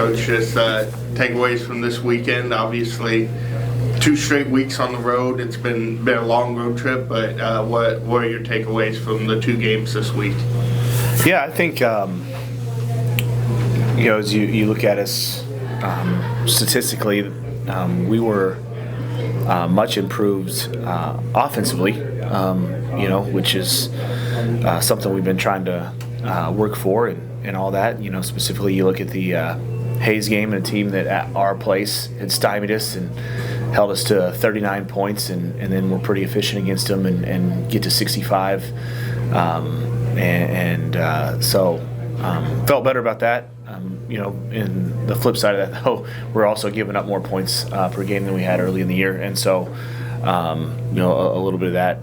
Coach, just takeaways from this weekend. Obviously, 2 straight weeks on the road. It's been a long road trip, but what are your takeaways from the 2 games this week? Yeah, I think as you look at us statistically, we were much improved offensively, which is something we've been trying to work for and all that. Specifically, you look at the Hayes game, and a team that at our place had stymied us and held us to 39 points, and then we're pretty efficient against them and get to 65. So felt better about that. In the flip side of that, though, we're also giving up more points per game than we had early in the year, and so a little bit of that.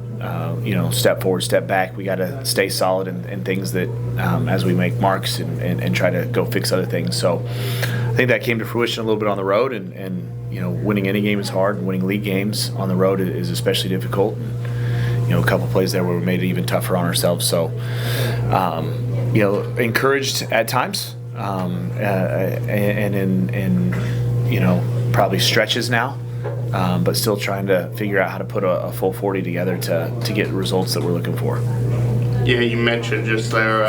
Step forward, step back. We got to stay solid in things that as we make marks and try to go fix other things. So I think that came to fruition a little bit on the road, and winning any game is hard, and winning league games on the road is especially difficult. And, a couple plays there where we made it even tougher on ourselves. So encouraged at times, and in probably stretches now. But still trying to figure out how to put a full 40 together to get results that we're looking for. Yeah, you mentioned just their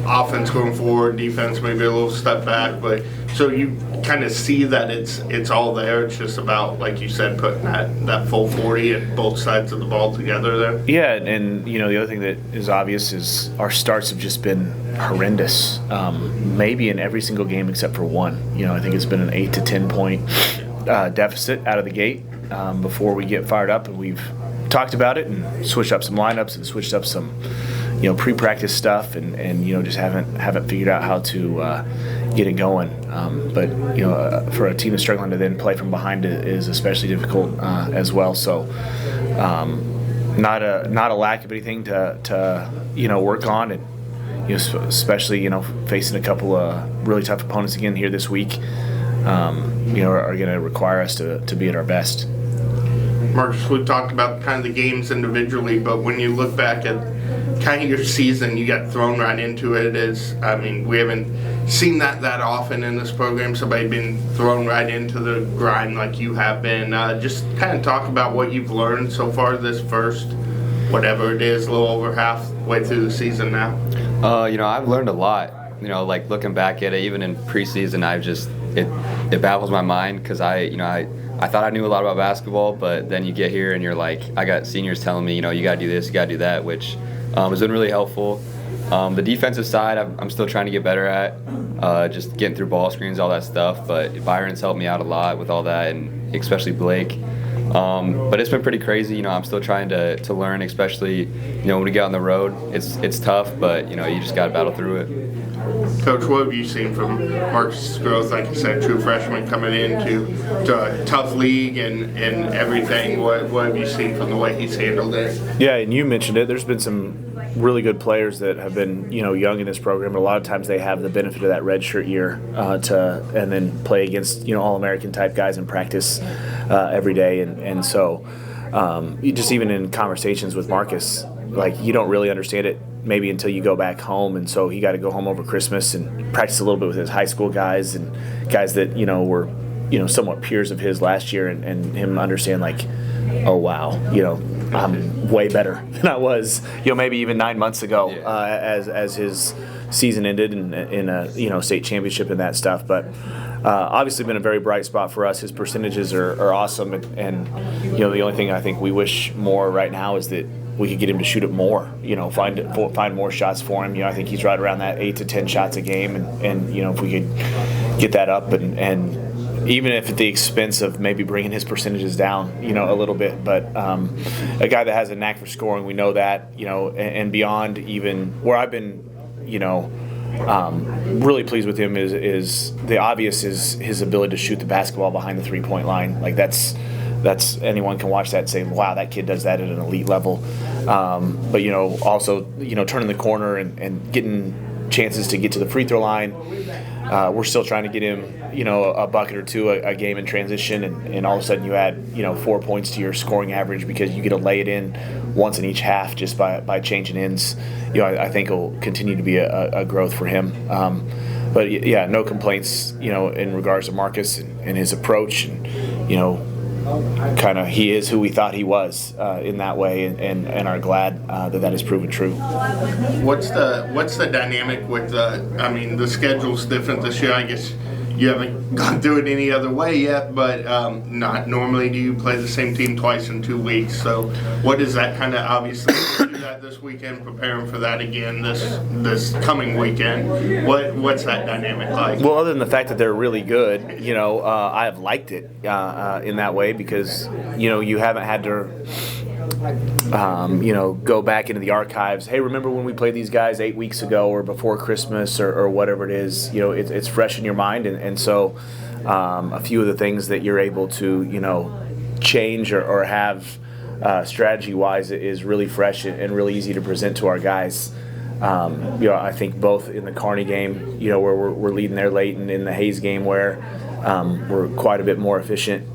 offense going forward, defense maybe a little step back, but so you kind of see that it's all there. It's just about, like you said, putting that full 40 and both sides of the ball together there. Yeah, and the other thing that is obvious is our starts have just been horrendous. Maybe in every single game except for one. I think it's been an 8 to 10 point deficit out of the gate before we get fired up, and we've talked about it and switched up some lineups and switched up some pre-practice stuff and just haven't figured out how to get it going. But for a team that's struggling to then play from behind is especially difficult as well. So not a lack of anything to work on, and especially facing a couple of really tough opponents again here this week. Are going to require us to be at our best. Marcus, we talked about kind of the games individually, but when you look back at kind of your season, you got thrown right into it. We haven't seen that often in this program, somebody being thrown right into the grind like you have been. Just kind of talk about what you've learned so far this first, whatever it is, a little over halfway through the season now. I've learned a lot. Like looking back at it, even in preseason, it baffles my mind because I thought I knew a lot about basketball, but then you get here and you're like, I got seniors telling me, you got to do this, you got to do that, which has been really helpful. The defensive side, I'm still trying to get better at, just getting through ball screens, all that stuff. But Byron's helped me out a lot with all that, and especially Blake. But it's been pretty crazy. I'm still trying to learn, especially when we get on the road. It's tough, but you just got to battle through it. Coach, what have you seen from Marcus' growth? Like you said, true freshman coming into a tough league and everything. What have you seen from the way he's handled it? Yeah, and you mentioned it. There's been some really good players that have been young in this program. But a lot of times they have the benefit of that redshirt year and then play against All-American type guys in practice every day. And so just even in conversations with Marcus, like you don't really understand it maybe until you go back home, and so he got to go home over Christmas and practice a little bit with his high school guys and guys that were somewhat peers of his last year, and him understand like, oh wow, I'm way better than I was maybe even 9 months ago. As his season ended in a state championship and that stuff. But obviously been a very bright spot for us. His percentages are awesome, and the only thing I think we wish more right now is that we could get him to shoot it more, find more shots for him. I think he's right around that 8 to 10 shots a game, and if we could get that up, and even if at the expense of maybe bringing his percentages down, a little bit. But a guy that has a knack for scoring, we know that, and beyond even where I've been, really pleased with him is the obvious is his ability to shoot the basketball behind the 3-point line. Like that's anyone can watch that and say, wow, that kid does that at an elite level. But also turning the corner and getting chances to get to the free throw line. We're still trying to get him a bucket or two a game in transition, and all of a sudden you add 4 points to your scoring average because you get to lay it in once in each half just by changing ends. I think will continue to be a growth for him. but yeah, no complaints, in regards to Marcus and his approach, and kind of he is who we thought he was in that way, and are glad that has proven true. What's the dynamic with the schedule's different this year, I guess. You haven't gone through it any other way yet, but not normally do you play the same team twice in 2 weeks. So what is that kind of, obviously you do that this weekend, preparing for that again this coming weekend. What's that dynamic like? Well, other than the fact that they're really good, I have liked it in that way, because you haven't had to go back into the archives. Hey, remember when we played these guys 8 weeks ago or before Christmas or whatever it is? It's fresh in your mind, and so a few of the things that you're able to change or have strategy-wise is really fresh and really easy to present to our guys. I think both in the Kearney game, where we're leading there late, and in the Hayes game where we're quite a bit more efficient.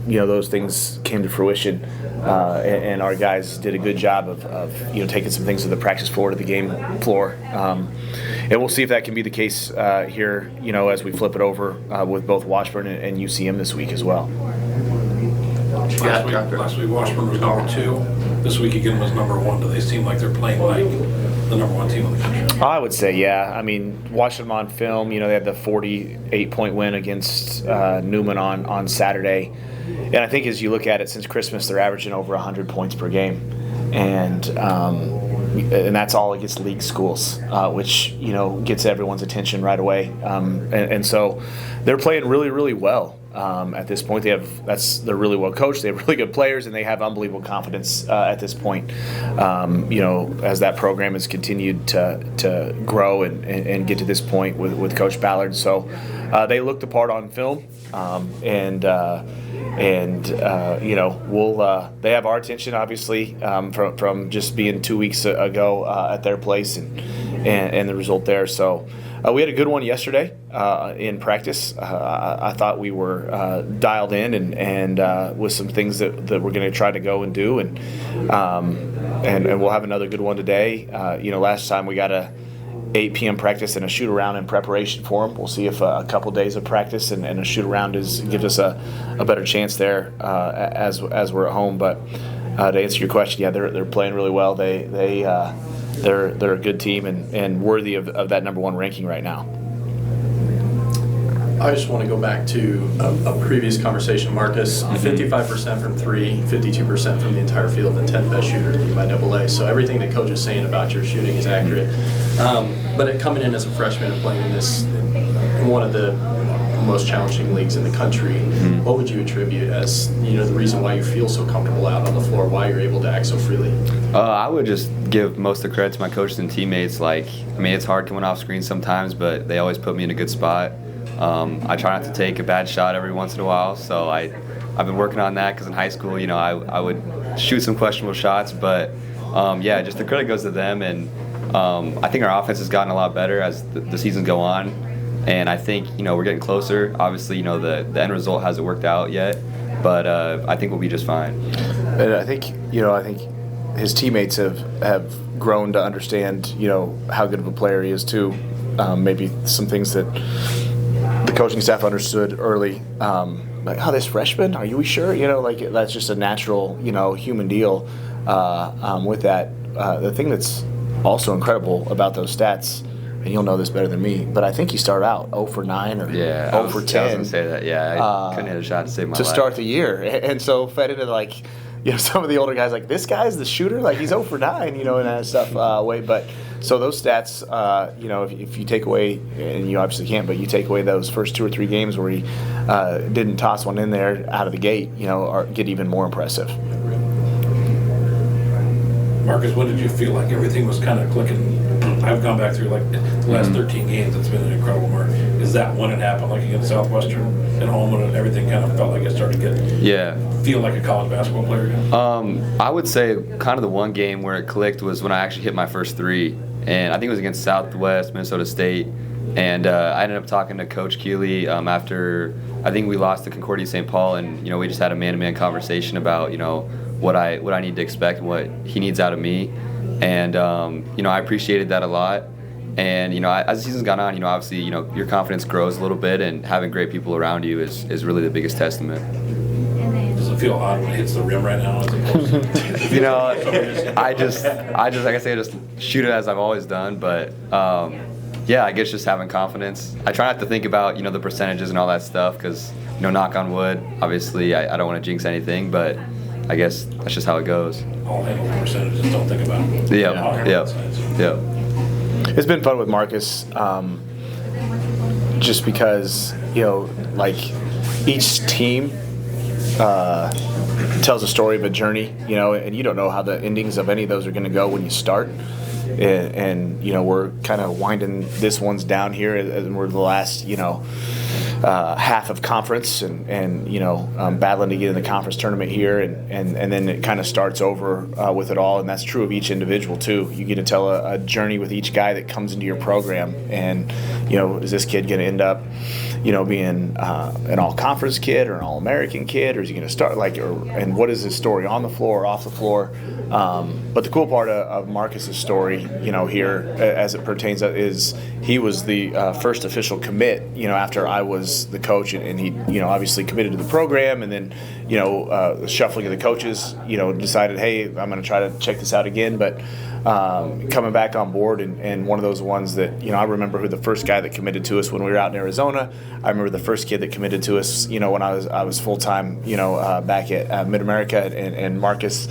Those things came to fruition, and our guys did a good job of taking some things to the practice floor, to the game floor, and we'll see if that can be the case here, as we flip it over with both Washburn and UCM this week as well. Last week Washburn was number 2. This week again was number 1. Do they seem like they're playing like the number 1 team in the country? I would say, yeah. I mean, watching them on film, they had the 48-point win against Newman on Saturday. And I think as you look at it, since Christmas, they're averaging over 100 points per game. And that's all against league schools, which, gets everyone's attention right away. And so they're playing really, really well. At this point, they're really well coached. They have really good players, and they have unbelievable confidence at this point. As that program has continued to grow and get to this point with Coach Ballard, so they looked the part on film, they have our attention, obviously, from just being 2 weeks ago at their place and the result there. So. We had a good one yesterday in practice. I thought we were dialed in and with some things that we're going to try to go and do, and we'll have another good one today. Last time we got a 8 p.m. practice and a shoot around in preparation for them. We'll see if a couple days of practice and a shoot around gives us a better chance there as we're at home. But to answer your question, yeah, they're playing really well. They're a good team and worthy of that number 1 ranking right now. I just want to go back to a previous conversation, Marcus. 55% from 3, 52% from the entire field, the 10th best shooter in the UIAA. So everything that Coach is saying about your shooting is accurate. But coming in as a freshman and playing in one of the most challenging leagues in the country, what would you attribute as the reason why you feel so comfortable out on the floor, why you're able to act so freely? I would just give most of the credit to my coaches and teammates. It's hard coming off screen sometimes, but they always put me in a good spot. I try not to take a bad shot every once in a while, so I've been working on that, because in high school, I would shoot some questionable shots, but just the credit goes to them, and I think our offense has gotten a lot better as the seasons go on, and I think we're getting closer. Obviously, the end result hasn't worked out yet, but I think we'll be just fine. And I think his teammates have grown to understand how good of a player he is too. Maybe some things that the coaching staff understood early, this freshman, are you sure? That's just a natural, human deal with that. The thing that's also incredible about those stats, and you'll know this better than me, but I think you start out 0 for 9 or 0 for 10. I was going to say that, yeah. I couldn't hit a shot to save my life. To start the year. And so fed into some of the older guys, this guy's the shooter, he's 0 for 9, and that stuff way. But so those stats, if you take away, and you obviously can't, but you take away those first 2 or 3 games where he didn't toss one in there out of the gate, get even more impressive. Marcus, when did you feel like everything was kind of clicking? I've gone back through the last 13 games. It's been an incredible mark. Is that when it happened, against Southwestern and Holman, and everything kind of felt like it started to feel like a college basketball player again? I would say kind of the one game where it clicked was when I actually hit my first 3, and I think it was against Southwest Minnesota State. And I ended up talking to Coach Keeley after I think we lost to Concordia St. Paul, and we just had a man-to-man conversation about what I need to expect and what he needs out of me. And I appreciated that a lot. And, as the season's gone on, obviously, your confidence grows a little bit, and having great people around you is really the biggest testament. Does it feel odd when it hits the rim right now? As opposed to I just, like I say, just shoot it as I've always done. But, yeah, I guess just having confidence. I try not to think about, the percentages and all that stuff because, knock on wood, obviously, I don't want to jinx anything, but I guess that's just how it goes. I'll handle the percentages, don't think about it. Yeah. It's been fun with Marcus, just because like each team tells a story of a journey, and you don't know how the endings of any of those are going to go when you start. And we're kind of winding this one's down here, and we're the last half of conference, and battling to get in the conference tournament here, and then it kind of starts over with it all, and that's true of each individual too. You get to tell a journey with each guy that comes into your program, and is this kid going to end up being an all-conference kid or an all-American kid, or is he going to start and what is his story on the floor or off the floor? But the cool part of Marcus's story, here as it pertains is he was the first official commit, after I was the coach, and he, obviously committed to the program, and then, shuffling of the coaches, decided, hey, I'm going to try to check this out again, but coming back on board, and one of those ones that, I remember who the first guy that committed to us when we were out in Arizona. I remember the first kid that committed to us, when I was full-time, back at Mid-America, and Marcus,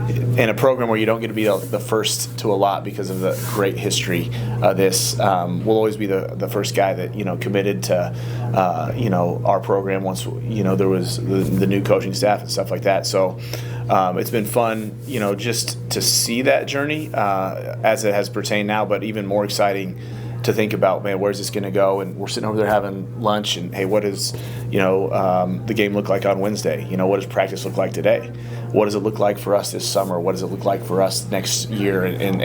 in a program where you don't get to be the first to a lot because of the great history of this, will always be the first guy that committed to our program once there was the new coaching staff and stuff like that. So it's been fun just to see that journey as it has pertained now, but even more exciting to think about, man, where's this going to go? And we're sitting over there having lunch, and hey, what does the game look like on Wednesday? What does practice look like today? What does it look like for us this summer? What does it look like for us next year? And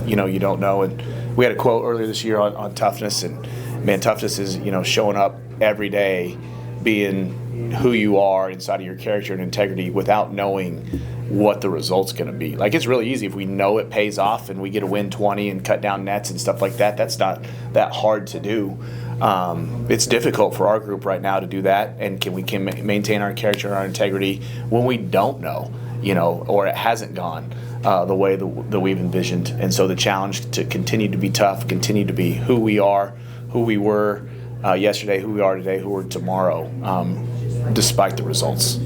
you don't know. And we had a quote earlier this year on toughness, and man, toughness is showing up every day, being who you are inside of your character and integrity without knowing what the result's going to be. Like, it's really easy if we know it pays off and we get to win 20 and cut down nets and stuff like that. That's not that hard to do. It's difficult for our group right now to do that, and we can maintain our character and our integrity when we don't know, or it hasn't gone the way that we've envisioned. And so the challenge to continue to be tough, continue to be who we are, who we were yesterday, who we are today, who we're tomorrow, despite the results.